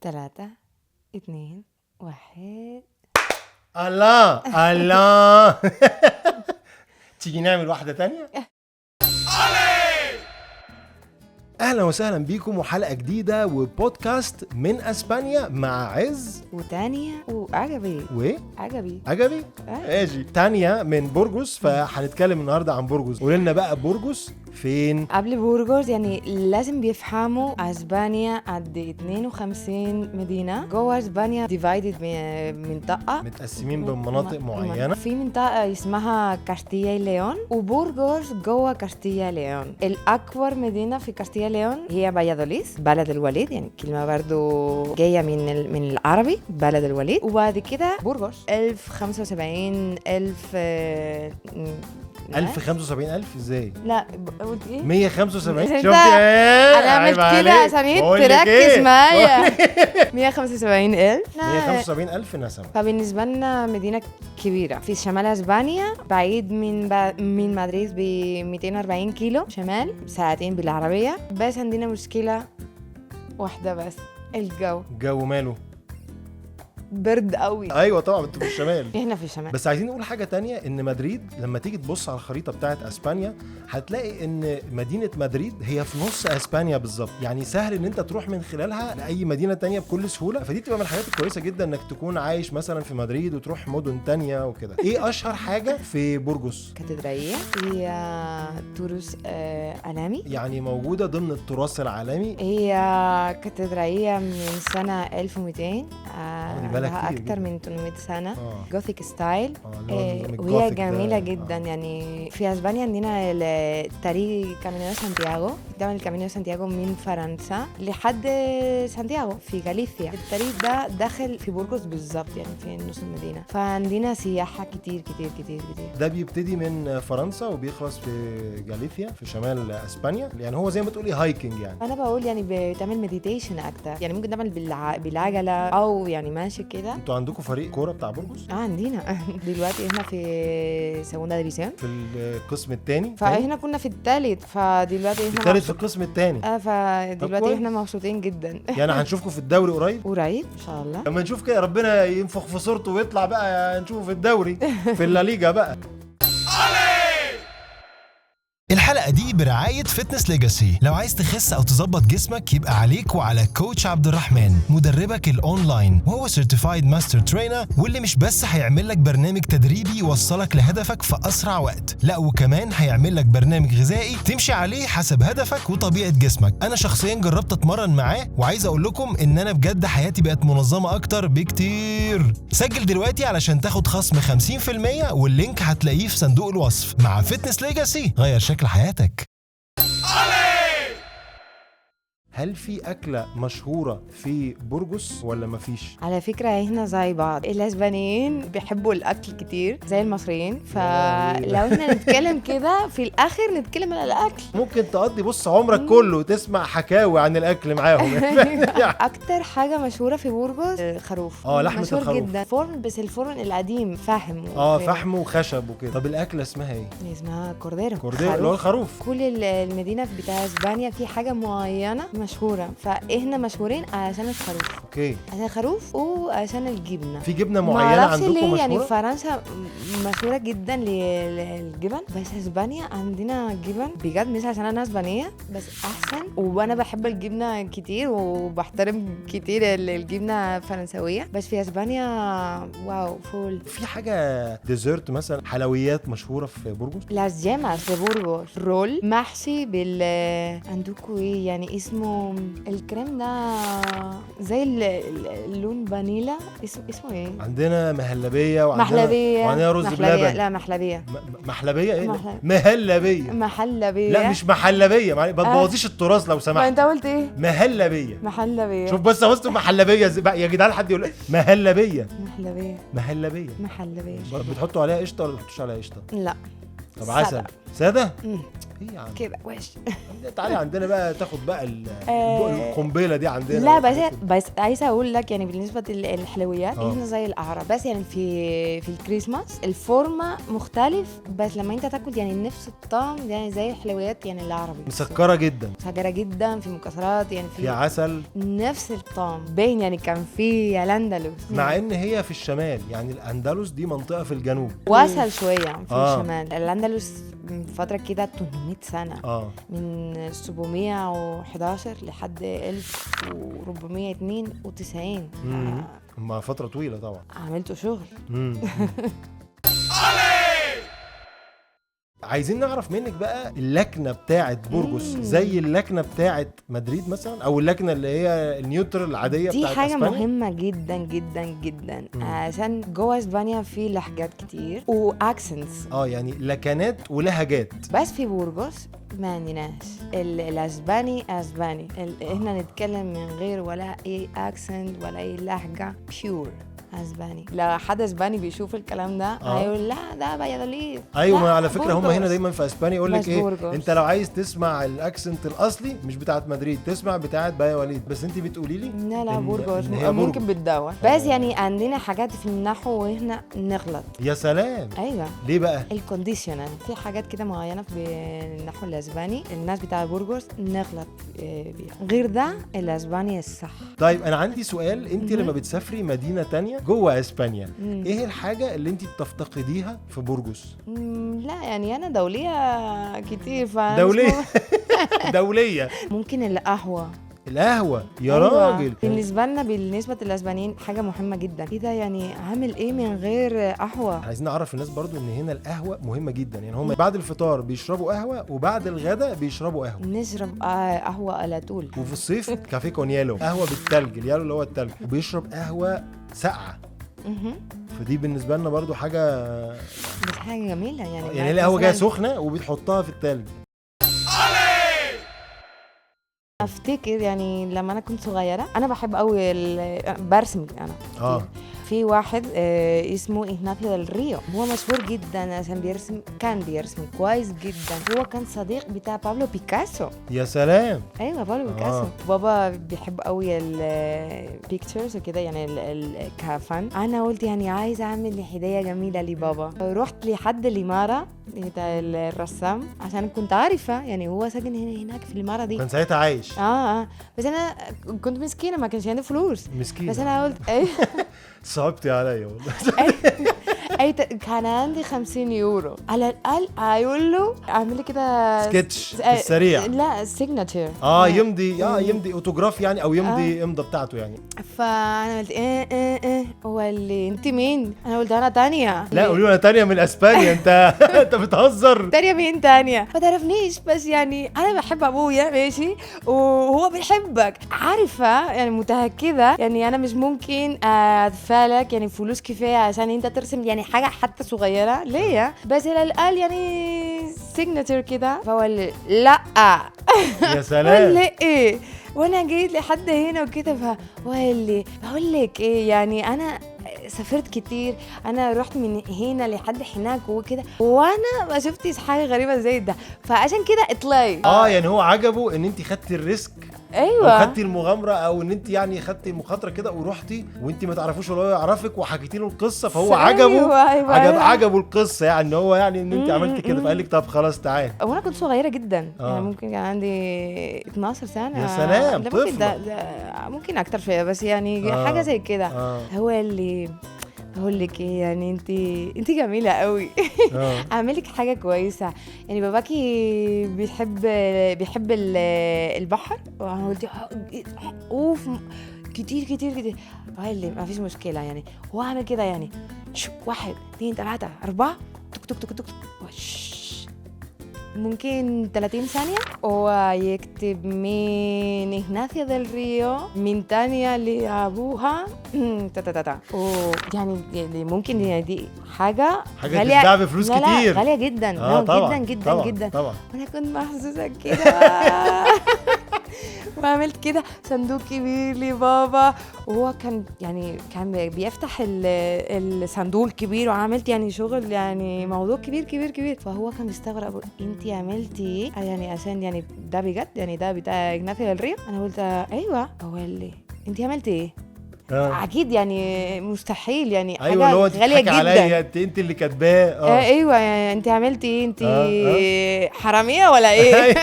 3 2 1. الله تيجي نعمل واحدة تانية. أهلا وسهلا بيكم وحلقة جديدة وبودكاست من أسبانيا مع عز وتانية وعجبي عجبي اجي تانية من بورغوس. فهنتكلم النهاردة عن بورغوس. قولنا بقى بورغوس فين؟ قبل بورغوس يعني لازم بيفهموا اسبانيا قد 52 مدينة جوه اسبانيا ديفايدد منطقة متقسمين بمناطق معينة. في منطقة اسمها كاستيا ليون وبورغوس جوه كاستيا ليون. الأكبر مدينة في كاستيا ليون هي فالladolid بلد الوليد، يعني كلمة برضو جاية من العربي بلد الوليد. وبعد كده بورغوس 1075,000 ازاي؟ لا قلت ايه؟ 175. شفتي انا عملت كده عشان تركز معايا. 175,000 175,000 نسمة. فبالنسبة لنا مدينة كبيرة في شمال اسبانيا، بعيد من مدريد ب 240 كيلو شمال، ساعتين بالعربية. بس عندنا مشكلة واحدة بس، الجو ماله؟ برد قوي. ايوه طبعا انتوا في الشمال. احنا في الشمال. بس عايزين نقول حاجه تانية، ان مدريد لما تيجي تبص على الخريطه بتاعه اسبانيا هتلاقي ان مدينه مدريد هي في نص اسبانيا بالظبط، يعني سهل ان انت تروح من خلالها لاي مدينه تانية بكل سهوله. فدي تبقى من الحاجات الكويسه جدا انك تكون عايش مثلا في مدريد وتروح مدن تانية وكده. ايه اشهر حاجه في بورغوس؟ كاتدرائيه هي تراث عالمي، يعني موجوده ضمن التراث العالمي. هي كاتدرائيه من سنه 1200 لها أكتر من 800 سنة. جوثيك ستايل. وهي جميلة جدا. يعني في أسبانيا عندنا الطريق كامينو سانتياغو، ده الكامينو سانتياغو من فرنسا لحد سانتياغو في غاليسيا. الطريق ده داخل في بورغوس بالظبط، يعني في نص المدينة. فعندنا سياحة كتير كتير كتير كتير. ده بيبتدي من فرنسا وبيخلص في غاليسيا في شمال اسبانيا، يعني هو زي ما تقولي هايكنج. يعني أنا بقول يعني بتعمل مديتيشن أكتر، يعني ممكن تعمل بالعجلة أو يعني ماشي كده. انتوا عندكم فريق كوره بتاع بورغوس؟ عندنا دلوقتي احنا في سيغوندا ديفيسيون في القسم الثاني، فاحنا كنا في الثالث، فدلوقتي احنا الثالث في القسم الثاني. فدلوقتي احنا مبسوطين جدا. يعني هنشوفكم في الدوري قريب ان شاء الله. لما نشوف كده ربنا ينفخ في صورته ويطلع بقى نشوفه في الدوري في الليجا بقى. الحلقة دي برعاية فتنس ليجاسي. لو عايز تخس أو تظبط جسمك يبقى عليك وعلى كوتش عبد الرحمن، مدربك الأونلاين، وهو سيرتيفايد ماستر ترينر، واللي مش بس هيعمل لك برنامج تدريبي يوصلك لهدفك في أسرع وقت، لا وكمان هيعمل لك برنامج غذائي تمشي عليه حسب هدفك وطبيعة جسمك. أنا شخصيا جربت أتمرن معاه وعايز أقول لكم إن أنا بجد حياتي بقت منظمة أكتر بكتير. سجل دلوقتي علشان تاخد خصم 50%، واللينك هتلاقيه في صندوق الوصف. مع فتنس ليجاسي غير شكل حياتك. هل في أكلة مشهورة في بورغوس ولا مفيش؟ على فكرة احنا زي بعض، الاسبانيين بيحبوا الاكل كتير زي المصريين، فلو احنا نتكلم كده في الاخر نتكلم على الاكل. ممكن تقضي بص عمرك كله تسمع حكاوي عن الاكل معاهم. اكتر حاجة مشهورة في بورغوس الخروف. لحمة الخروف جدا. فرن، بس الفرن القديم فحم فحم وخشب وكده. طب الأكلة اسمها ايه؟ اسمها كورديرو اللي هو الخروف. كل المدينة بتاع اسبانيا في حاجة معينة مشهورة، فاحنا مشهورين عشان الخروف. اوكي، عشان الخروف وعشان الجبنة. في جبنة معينة عندكم مشهورة؟ يعني فرنسا مشهورة جدا للجبن، بس اسبانيا عندنا جبن بجد، مش عشان انا اسبانية بس احسن، وانا بحب الجبنة كتير وبحترم كتير الجبنة الفرنسوية. بس في اسبانيا واو فول. في حاجة ديزرت مثلا، حلويات مشهورة في بورغوس؟ لاس llamas de Burgos، رول محشي عندكم ايه يعني اسمه الكريم ده زي اللون فانيلا، اسمه ايه؟ عندنا مهلبية وعندنا رز بلبن. لا محلبية. محلبية ايه؟ محلبية. لا مش محلبية، ما تبوظيش التراث لو سمحت. ما انت قلت ايه؟ محلبية. شوف بس وسط محلبية يا جدعان، حد يقول محلبية. محلبية. محلبية. بتحطوا عليها قشطة ولا بتحطوش عليها قشطة؟ لا. طب عسل سادة. ايه يعني كده وش. تعالي عندنا بقى تاخد بقى القنبله دي عندنا. لا بس عايزه اقول لك يعني بالنسبه للحلويات احنا زي العرب، بس يعني في الكريسماس الفورمه مختلف، بس لما انت تاكل يعني نفس الطعم يعني زي الحلويات يعني العربي، مسكره جدا في مكسرات يعني في عسل، نفس الطعم باين. يعني كان في الاندلس مع ان هي في الشمال، يعني الاندلس دي منطقه في الجنوب واسهل شويه في الشمال. الاندلس من فتره كده 800 سنه من 711 لحد 1492 ما فتره طويله طبعا. عملتوا شغل. عايزين نعرف منك بقى اللكنه بتاعه بورجوس زي اللكنه بتاعه مدريد مثلا، او اللكنه اللي هي النيوترال العاديه بتاعه دي حاجه أسبانيا؟ مهمه جدا جدا جدا عشان جوه اسبانيا في لهجات كتير واكسنتس، يعني لكنات ولهجات. بس في بورجوس ما عندناش الاسباني اسباني، احنا نتكلم من غير ولا اي اكسنت ولا اي لهجه، بيور اسباني. لو حد اسباني بيشوف الكلام ده هيقول لا ده فالladolid. ايوه على فكره هم هنا دايما في اسبانيا يقول لك ايه بورجوس. انت لو عايز تسمع الاكسنت الاصلي مش بتاعت مدريد تسمع بتاعت فالladolid، بس انت بتقولي لي لا بورجوس ممكن بتدور، بس يعني عندنا حاجات في النحو وهنا نغلط. يا سلام. ايوه ليه بقى؟ الكونديشنال في حاجات كده معينه في النحو الاسباني الناس بتاع بورجوس نغلط بيها، غير ده الاسباني الصح. طيب انا عندي سؤال، انت لما بتسافري مدينه تانية جوه اسبانيا ايه الحاجه اللي انت بتفتقديها في بورجوس؟ لا يعني انا دوليه كتير دوليه ممكن القهوه يا راجل. بالنسبه للاسبانيين حاجه مهمه جدا. ايه ده يعني عامل ايه من غير قهوه؟ عايزين نعرف الناس برضو ان هنا القهوه مهمه جدا، يعني هم بعد الفطار بيشربوا قهوه وبعد الغداء بيشربوا قهوه. نشرب قهوه على طول. وفي الصيف كافيه كون يالو، قهوه بالثلج، اليالو اللي هو الثلج، وبيشرب قهوه ساقعه. فدي بالنسبه لنا برضو حاجه جميله يعني القهوه جايه سخنه وبتحطها في الثلج. افتكر يعني لما انا كنت صغيره انا بحب قوي برسم انا في واحد اسمه إغناثيو ديل ريو، هو مشهور جدا عشان كان بيرسم كويس جدا، هو كان صديق بتاع بابلو بيكاسو. يا سلام. ايوه بابلو بيكاسو. بابا بيحب قوي البيكتشرز وكده يعني كفن. انا قلت يعني عايزه اعمل هديه جميله لبابا، رحت لحد الاماره بتاع الرسام عشان كنت عارفه يعني هو ساكن هناك في الاماره دي، كان ساعتها عايش. بس انا كنت مسكينه ما كانش عندي فلوس مسكينه، بس انا قلت صعبتي عليا والله. كان عندي 50 يورو على الاقل اقول له اعمل لي كده سكتش السريع، لا سيجنتشر يمضي اوتوغراف يعني، او يمضي امضه بتاعته يعني. فانا قلت هو اللي انت مين؟ انا قلت انا تانيا. لا قولوا انا تانيا من اسبانيا. انت بتهزر. تانيا مين تانيا؟ ما تعرفنيش، بس يعني انا بحب ابويا ماشي وهو بيحبك، عارفه يعني متاكده يعني انا مش ممكن ادفع لك يعني فلوس كفايه عشان انت ترسم يعني حاجه حتى صغيره ليا، بس على الاقل يعني سيجنتشر كده. فهو لا يا سلام. ولا ايه؟ وانا جيت لحد هنا وكده فقال بقول لك ايه يعني انا سافرت كتير، انا رحت من هنا لحد هناك وكده وانا ما شفتش حاجه غريبه زي ده، فعشان كده اطلعي. يعني هو عجبه ان انت خدتي الريسك. ايوه او خدتي المغامره، او ان انت يعني خدتي المخاطره كده ورحتي وانت ما تعرفوش ولا هو يعرفك وحكيتي له القصه، فهو عجبه. عجبه القصه يعني ان هو يعني ان انت عملتي كده، فقال لك طب خلاص تعالى. وانا كنت صغيره جدا يعني ممكن كان عندي 12 سنه. يا سلام. طفله ممكن اكتر شويه بس يعني حاجه زي كده. هو اللي بقول لك ايه يعني انت جميله قوي. اعمل لك حاجه كويسه يعني باباكي بيحب البحر، وانا قلت اوف كتير قال لي ما فيش مشكله يعني هو عامل كده يعني 1 2 3 4 تك تك تك تك ممكن 30 ثانية ويكتب من إغناثيو ديل ريو من تانية لأبوها يعني ممكن يعني دي حاجة غالية، تتباع بفلوس كتير، غالية جدا. طبعا جدا طبعا. وأنا كنت محظوظة كده. وعملت كده صندوق كبير لبابا، وهو كان بيفتح الصندوق الكبير، وعملت يعني شغل يعني موضوع كبير كبير كبير. فهو كان بيستغرب انتي عملتي يعني عشان يعني ده بجد يعني ده بتاع إغناثيو ديل ريو؟ انا قلت ايوه. هو قال لي انتي عملتي ايه؟ اكيد يعني مستحيل يعني حاجه غاليه جدا عليا انت اللي كاتباه. ايوه يعني انت عملتي ايه؟ انت حراميه ولا ايه؟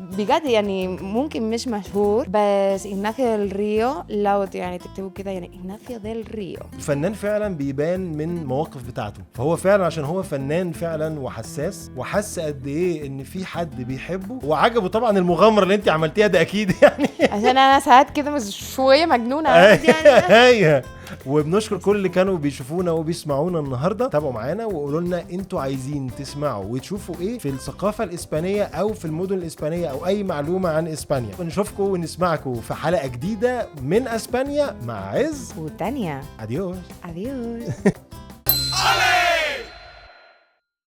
بجد يعني ممكن مش مشهور، بس إغناثيو ديل ريو لو يعني تكتبوا كده يعني إغناثيو ديل ريو الفنان فعلا بيبان من مواقف بتاعته. فهو فعلا عشان هو فنان فعلا وحساس، وحس قد ايه ان في حد بيحبه، وعجبه طبعا المغامره اللي انت عملتيها ده اكيد يعني عشان انا ساعات كده مش شويه مجنونه يعني. ايوه. وبنشكر كل اللي كانوا بيشوفونا وبيسمعونا النهارده. تابعوا معانا وقولوا لنا انتوا عايزين تسمعوا وتشوفوا ايه في الثقافه الاسبانيه او في المدن الاسبانيه او اي معلومه عن اسبانيا. ونشوفكم ونسمعكم في حلقه جديده من اسبانيا مع عز وتانيا. اديوس.